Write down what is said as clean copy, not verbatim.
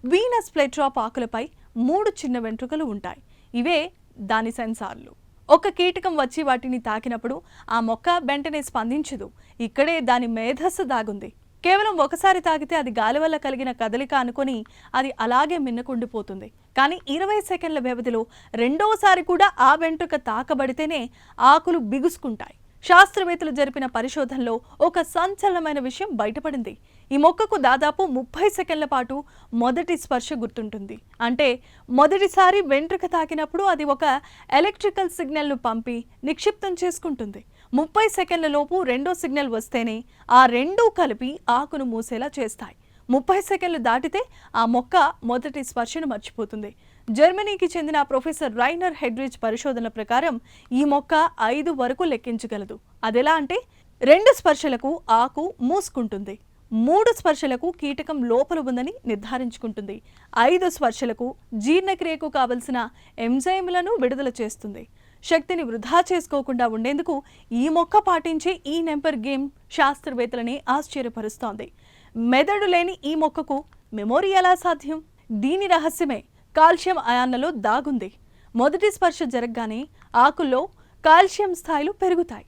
Venus flytrap ఆకులపై 3 చిన్న వెంట్రుకలు ఉంటాయి. ఇవే దాని సెన్సార్లు. ఒక కీటకం వచ్చి వాటిని తాకినప్పుడు ఆ మొక్క వెంటనే స్పందించదు. ఇక్కడే దాని మేధస్సు దాగుంది. కేవలం ఒకసారి తాకితే అది గాలి వల్ల కలిగిన కదలిక అనుకుని అది అలాగే మిన్నకుండిపోతుంది. కానీ 20 సెకండ్ల వ్యవధిలో రెండోసారి కూడా ఆ వెంట్రుక తాకబడితేనే ఆకులు బిగుసుకుంటాయి. శాస్త్రవేత్తలు జరిపిన పరిశోధనలో ఒక సంచలనమైన విషయం బయటపడింది. ఈ మొక్కకు దాదాపు 30 సెకండ్ల పాటు మొదటి స్పర్శ గుర్తుంటుంది. అంటే మొదటిసారి వెంట్రుక తాకినప్పుడు అది ఒక ఎలక్ట్రికల్ సిగ్నల్ను పంపి నిక్షిప్తం చేసుకుంటుంది. 30 సెకండ్ల లోపు రెండో సిగ్నల్ వస్తేనే ఆ రెండూ కలిపి ఆకును మూసేలా చేస్తాయి. 30 సెకండ్లు దాటితే ఆ మొక్క మొదటి స్పర్శను మర్చిపోతుంది. జర్మనీకి చెందిన ప్రొఫెసర్ రైనర్ హెడ్రిచ్ పరిశోధనల ప్రకారం ఈ మొక్క 5 వరకు లెక్కించగలదు. అదెలా అంటే 2 స్పర్శలకు ఆకు మూసుకుంటుంది, 3 స్పర్శలకు కీటకం లోపల ఉందని నిర్ధారించుకుంటుంది, 5 స్పర్శలకు జీర్ణక్రియకు కావలసిన ఎంజైమ్లను విడుదల చేస్తుంది. శక్తిని వృధా చేసుకోకుండా ఉండేందుకు ఈ మొక్క పాటించే ఈ నెంబర్ గేమ్ శాస్త్రవేత్తలని ఆశ్చర్యపరుస్తోంది. మెదడు లేని ఈ మొక్కకు మెమొరీ ఎలా సాధ్యం? దీని రహస్యమే కాల్షియం అయాన్లలో దాగుంది. మొదటి స్పర్శ జరగగానే ఆకుల్లో కాల్షియం స్థాయిలు పెరుగుతాయి.